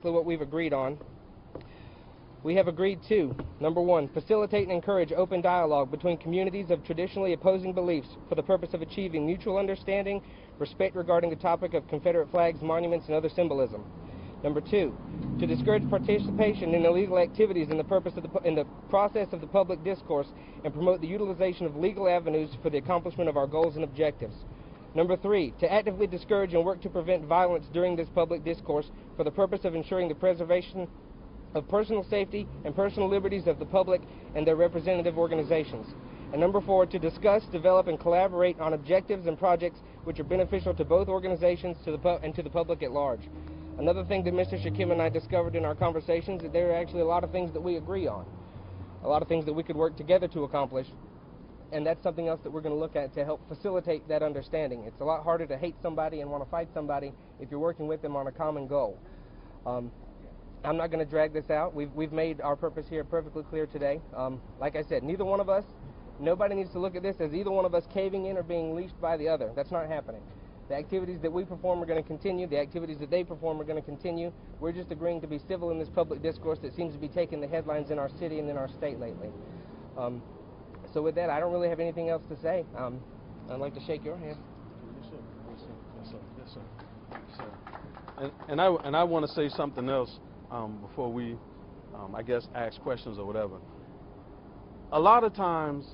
what we've agreed on. We have agreed to, number one, facilitate and encourage open dialogue between communities of traditionally opposing beliefs for the purpose of achieving mutual understanding, respect regarding the topic of Confederate flags, monuments, and other symbolism. Number two, to discourage participation in illegal activities in the process of the public discourse and promote the utilization of legal avenues for the accomplishment of our goals and objectives. Number three, to actively discourage and work to prevent violence during this public discourse for the purpose of ensuring the preservation of personal safety and personal liberties of the public and their representative organizations. And number four, to discuss, develop, and collaborate on objectives and projects which are beneficial to both organizations and to the public at large. Another thing that Mr. Shakim and I discovered in our conversations is that there are actually a lot of things that we agree on, a lot of things that we could work together to accomplish, and that's something else that we're going to look at to help facilitate that understanding. It's a lot harder to hate somebody and want to fight somebody if you're working with them on a common goal. I'm not going to drag this out. We've made our purpose here perfectly clear today. Like I said, neither one of us, nobody needs to look at this as either one of us caving in or being leashed by the other. That's not happening. The activities that we perform are going to continue. The activities that they perform are going to continue. We're just agreeing to be civil in this public discourse that seems to be taking the headlines in our city and in our state lately. So with that, I don't really have anything else to say. I'd like to shake your hand. Yes, sir. Yes, sir. Yes, sir. Yes, sir. And I want to say something else before we, I guess, ask questions or whatever. A lot of times,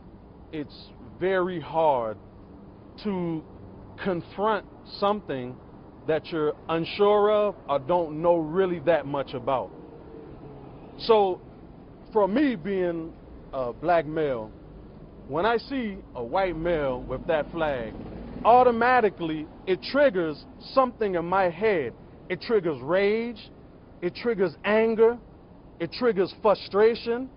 it's very hard to confront something that you're unsure of or don't know really that much about. So, for me being a black male, when I see a white male with that flag, automatically it triggers something in my head. It triggers rage, it triggers anger, it triggers frustration.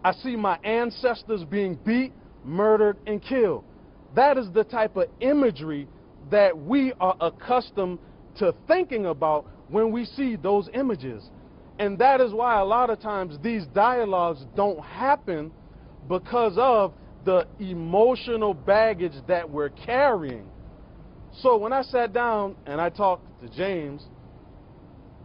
I see my ancestors being beat, murdered, and killed. That is the type of imagery that we are accustomed to thinking about when we see those images. And that is why a lot of times these dialogues don't happen, because of the emotional baggage that we're carrying. So when I sat down and I talked to James,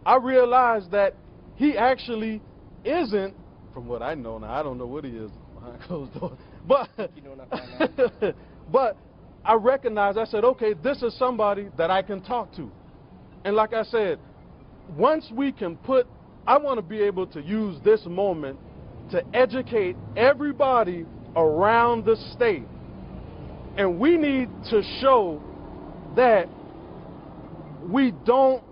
I realized that he actually isn't, from what I know now, I don't know what he is behind closed doors, but but I recognized, I said, okay, this is somebody that I can talk to. And like I said, once we can I want to be able to use this moment to educate everybody around the state. And we need to show that we don't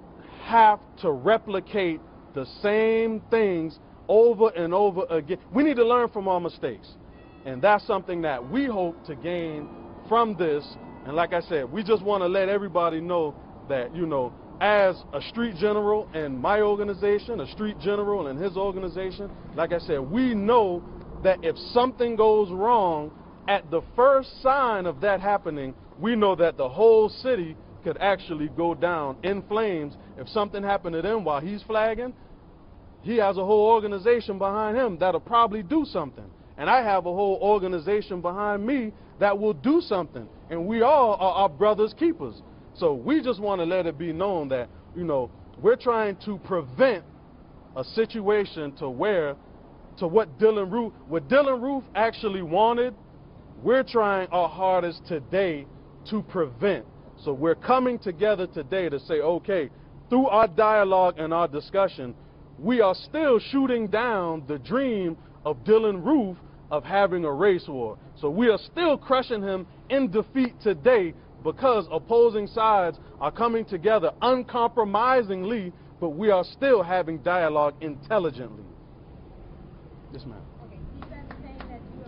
have to replicate the same things over and over again. We need to learn from our mistakes. And that's something that we hope to gain from this. And like I said, we just want to let everybody know that, you know, as a street general in my organization, a street general in his organization, like I said, we know that if something goes wrong, at the first sign of that happening, we know that the whole city could actually go down in flames. If something happened to them while he's flagging, he has a whole organization behind him that'll probably do something. And I have a whole organization behind me that will do something. And we all are our brother's keepers. So we just want to let it be known that, you know, we're trying to prevent a situation to what Dylan Roof actually wanted, we're trying our hardest today to prevent. So we're coming together today to say, okay, through our dialogue and our discussion, we are still shooting down the dream of Dylan Roof of having a race war. So we are still crushing him in defeat today, because opposing sides are coming together uncompromisingly, but we are still having dialogue intelligently. Yes, ma'am. Okay, you guys are saying that you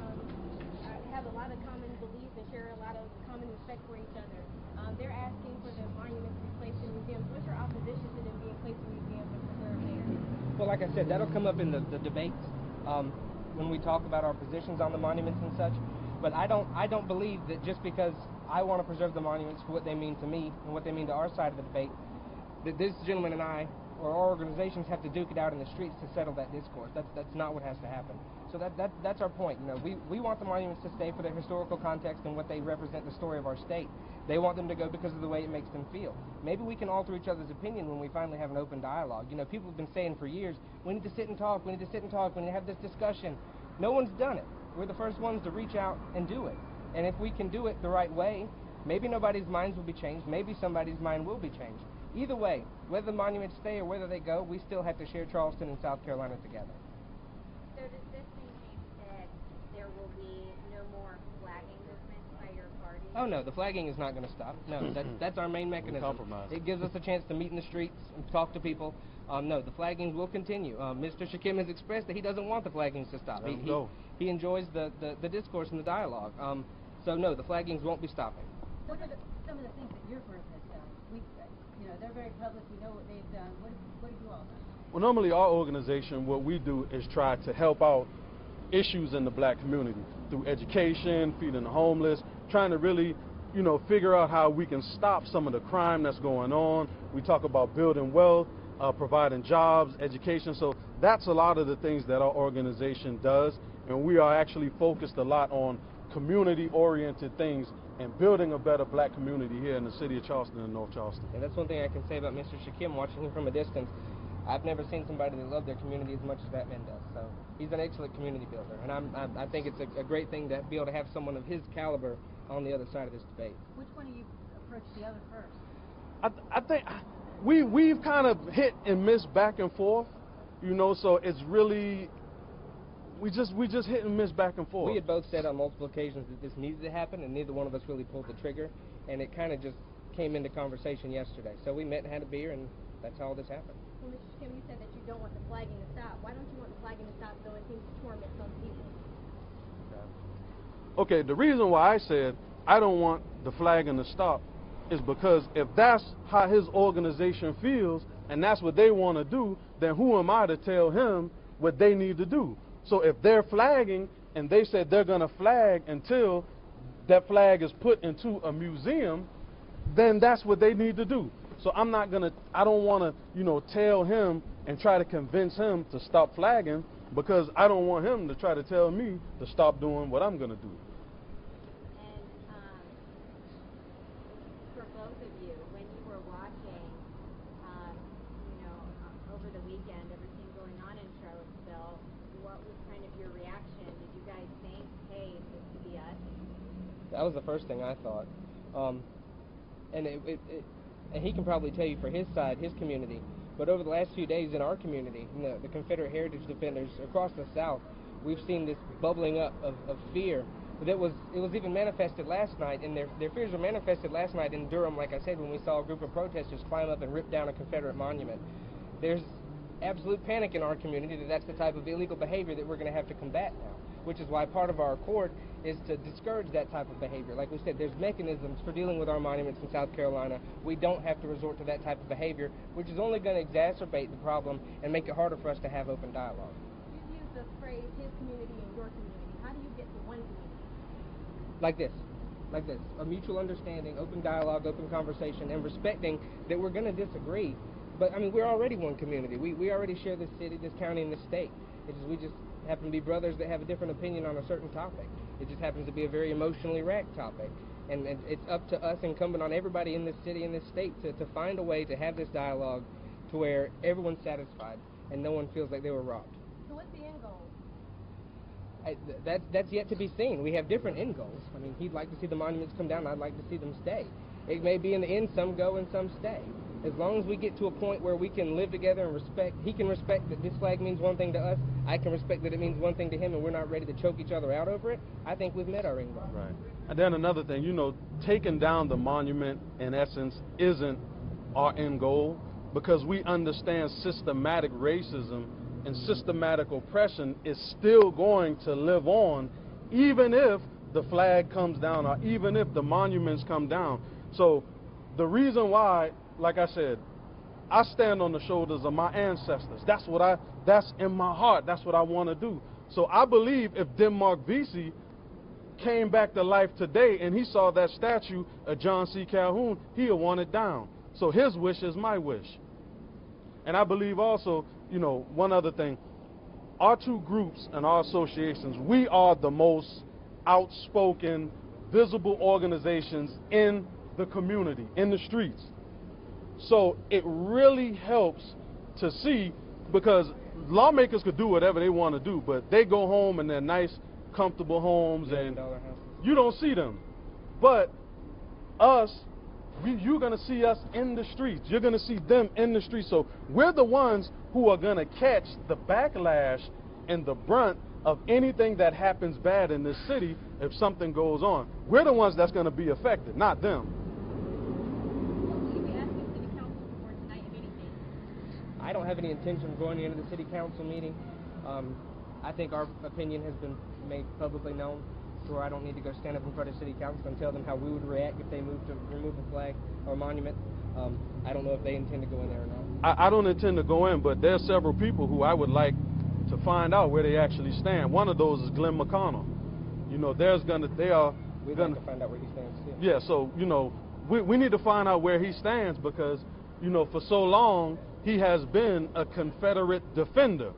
have a lot of common beliefs and share a lot of common respect for each other. They're asking for the monuments to be placed in museums. What's your opposition to them being placed in museums and preserved there? Well, like I said, that'll come up in the debates when we talk about our positions on the monuments and such. But I don't believe that just because I want to preserve the monuments for what they mean to me and what they mean to our side of the debate, that this gentleman and I or our organizations have to duke it out in the streets to settle that discourse. That's not what has to happen. So that's our point. You know, we want the monuments to stay for their historical context and what they represent the story of our state. They want them to go because of the way it makes them feel. Maybe we can alter each other's opinion when we finally have an open dialogue. You know, people have been saying for years, we need to sit and talk, we need to sit and talk, we need to have this discussion. No one's done it. We're the first ones to reach out and do it. And if we can do it the right way, maybe nobody's minds will be changed, maybe somebody's mind will be changed. Either way, whether the monuments stay or whether they go, we still have to share Charleston and South Carolina together. So does this mean that there will be no more flagging movements by your party? Oh no, the flagging is not going to stop. No, that's our main mechanism. Compromise. It gives us a chance to meet in the streets and talk to people. No, the flaggings will continue. Mr. Shakim has expressed that he doesn't want the flaggings to stop. He enjoys the discourse and the dialogue. So no, the flaggings won't be stopping. What are some of the things that your group has done? You know, they're very public. We know what they've done. What have you all done? Well, normally our organization, what we do is try to help out issues in the black community through education, feeding the homeless, trying to really, you know, figure out how we can stop some of the crime that's going on. We talk about building wealth, providing jobs, education. So that's a lot of the things that our organization does, and we are actually focused a lot on community-oriented things and building a better black community here in the city of Charleston and North Charleston. And that's one thing I can say about Mr. Shakim, watching him from a distance. I've never seen somebody that loved their community as much as that man does. So he's an excellent community builder, and I think it's a great thing to be able to have someone of his caliber on the other side of this debate. Which one of you approached the other first? I think we've kind of hit and missed back and forth, you know, so it's really we just hit and miss back and forth. We had both said on multiple occasions that this needed to happen, and neither one of us really pulled the trigger, and it kind of just came into conversation yesterday. So we met and had a beer, and that's how all this happened. Well, Mr. Kim, you said that you don't want the flagging to stop. Why don't you want the flagging to stop, though it seems to torment some people? Okay, the reason why I said I don't want the flagging to stop is because if that's how his organization feels and that's what they want to do, then who am I to tell him what they need to do? So if they're flagging and they said they're going to flag until that flag is put into a museum, then that's what they need to do. So I don't want to, you know, tell him and try to convince him to stop flagging, because I don't want him to try to tell me to stop doing what I'm going to do. And for both of you, when you were watching, you know, over the weekend, everything going on in Charlottesville, what was kind of your reaction? Did you guys think, hey, this could be us? That was the first thing I thought. And and he can probably tell you for his side, his community, but over the last few days in our community, the Confederate Heritage Defenders across the South, we've seen this bubbling up of fear. It was even manifested last night, and their fears were manifested last night in Durham, like I said, when we saw a group of protesters climb up and rip down a Confederate monument. There's absolute panic in our community that that's the type of illegal behavior that we're going to have to combat now, which is why part of our accord is to discourage that type of behavior. Like we said, there's mechanisms for dealing with our monuments in South Carolina. We don't have to resort to that type of behavior, which is only going to exacerbate the problem and make it harder for us to have open dialogue. You use the phrase his community and your community. How do you get to one community? Like this, a mutual understanding, open dialogue, open conversation, and respecting that we're going to disagree. But I mean, we're already one community. We already share this city, this county, and this state. We just happen to be brothers that have a different opinion on a certain topic. It just happens to be a very emotionally wracked topic. And it's up to us, incumbent on everybody in this city and this state, to find a way to have this dialogue to where everyone's satisfied and no one feels like they were robbed. So what's the end goal? That's yet to be seen. We have different end goals. I mean, he'd like to see the monuments come down. I'd like to see them stay. It may be in the end some go and some stay. As long as we get to a point where we can live together and respect, he can respect that this flag means one thing to us, I can respect that it means one thing to him, and we're not ready to choke each other out over it, I think we've met our end goal. Right. And then another thing, you know, taking down the monument, in essence, isn't our end goal, because we understand systematic racism and systematic oppression is still going to live on, even if the flag comes down or even if the monuments come down. So the reason why, like I said, I stand on the shoulders of my ancestors. That's in my heart. That's what I want to do. So I believe if Denmark Vesey came back to life today and he saw that statue of John C. Calhoun, he'll want it down. So his wish is my wish. And I believe also, you know, one other thing, our two groups and our associations, we are the most outspoken, visible organizations in the community, in the streets. So it really helps to see, because lawmakers could do whatever they want to do, but they go home in their nice, comfortable homes, and you don't see them. But us, you're going to see us in the streets. You're going to see them in the streets. So we're the ones who are going to catch the backlash and the brunt of anything that happens bad in this city if something goes on. We're the ones that's going to be affected, not them. What will you be asking City Council for tonight, if anything? I don't have any intention of going into the City Council meeting. I think our opinion has been made publicly known, to where I don't need to go stand up in front of City Council and tell them how we would react if they moved to remove a flag or a monument. I don't know if they intend to go in there or not. I don't intend to go in, but there's several people who I would like to find out where they actually stand. One of those is Glenn McConnell. You know, we'd like to find out where he stands too. Yeah, so, you know, we need to find out where he stands, because, you know, for so long he has been a Confederate defender.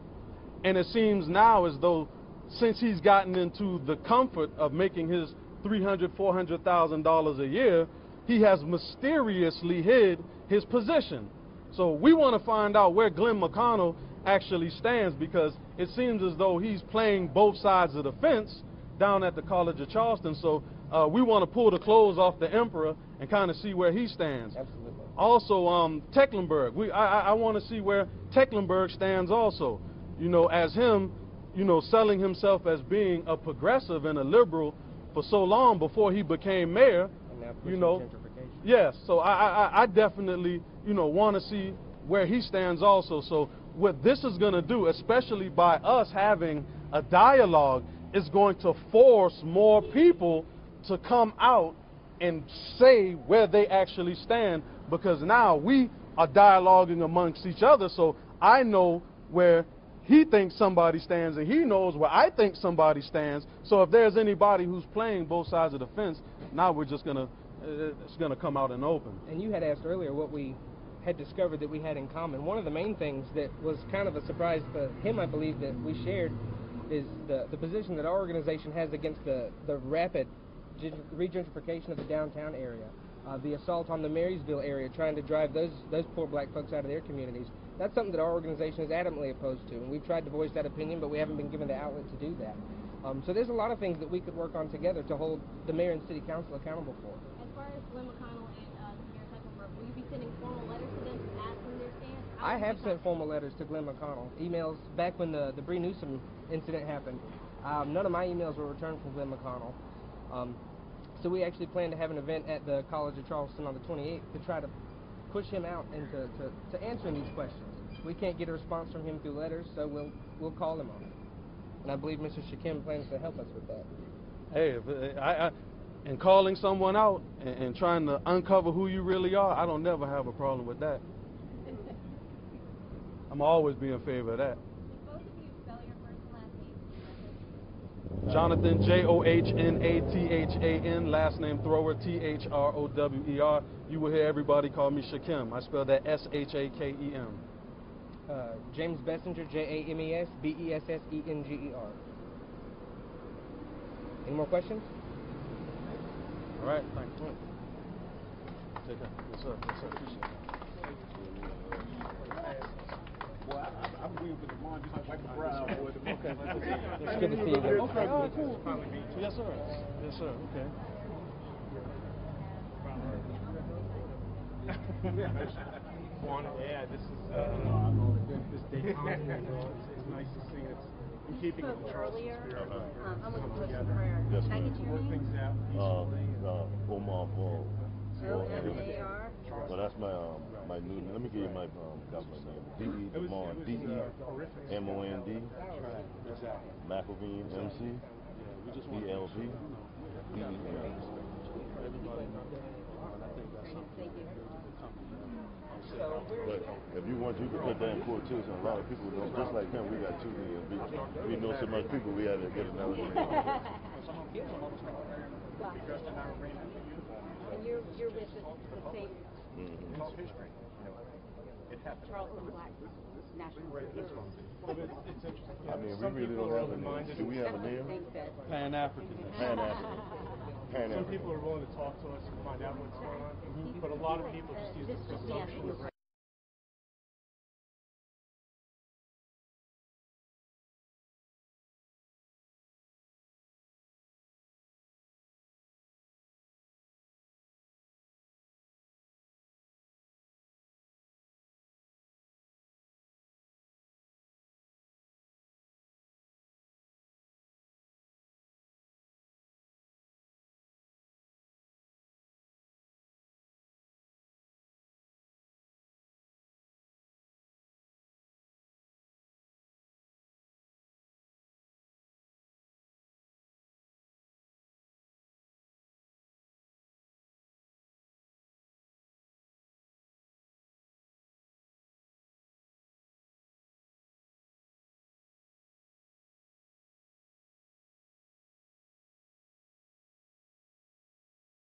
And it seems now as though, since he's gotten into the comfort of making his $300,000, $400,000 a year, he has mysteriously hid his position. So we want to find out where Glenn McConnell actually stands, because it seems as though he's playing both sides of the fence down at the College of Charleston. So we want to pull the clothes off the emperor and kind of see where he stands. Absolutely. Also, Tecklenburg. I want to see where Tecklenburg stands also. You know, as him, you know, selling himself as being a progressive and a liberal for so long before he became mayor. And now you know, gentrification. yes. So I definitely, you know, want to see where he stands also. So what this is going to do, especially by us having a dialogue, is going to force more people to come out and say where they actually stand, because now we are dialoguing amongst each other. So I know where he thinks somebody stands, and he knows where I think somebody stands. So if there's anybody who's playing both sides of the fence, now we're just gonna, it's gonna come out in open. And you had asked earlier what we had discovered that we had in common. One of the main things that was kind of a surprise for him, I believe, that we shared is the position that our organization has against the rapid regentrification of the downtown area, the assault on the Marysville area, trying to drive those poor black folks out of their communities. That's something that our organization is adamantly opposed to, and we've tried to voice that opinion, but we haven't been given the outlet to do that. So there's a lot of things that we could work on together to hold the mayor and city council accountable for. As far as Glenn McConnell and Mayor Tecklenburg, will you be sending formal letters to them asking their stance? I have sent formal letters to Glenn McConnell, emails back when the Bree Newsom incident happened. None of my emails were returned from Glenn McConnell. So we actually plan to have an event at the College of Charleston on the 28th to try to push him out and to answering these questions. We can't get a response from him through letters, so we'll call him on it. And I believe Mr. Shakim plans to help us with that. Hey, and calling someone out and trying to uncover who you really are, I don't never have a problem with that. I'm always be in favor of that. Both of you spell your first and last name. Jonathan, Johnathan, last name Thrower, Thrower. You will hear everybody call me Shakim. I spell that Shakem. James Bessinger, James Bessenger. Any more questions? All right, thank you. Take care. Yes, sir. Yes, sir. Appreciate it. Well, I'm agreeing with the mom, just like the brown boy. Okay. It's good to see you. Okay, oh, cool. Yes, sir. Yes, sir. Okay. Yeah, this is this Daytona. It's nice to see it. In keeping with the Charleston spirit. I'm looking for some prayer. Yes, Can I ma'am. get your Work name? things out. Omar Ball. O-M-A-R? Well, that's my new name. Let me give you my government name. D-E Demond, D-E-M-O-N-D, McElveen, M-C, E-L-V, D-E-M. Thank you. But if you want, you can put that in quotation. A lot of people know, just like him, we got 2 million. We know so much people, we had to get another name. And you're with the same. It's history. Charleston Black Nationalist Movement. It's interesting. I mean, Some we really people don't are have a name. open-minded. Do we have a name? Pan-African. Pan-African. Some Pan-African. people are willing to talk to us and find out what's going on, but a lot of people just use the presumption of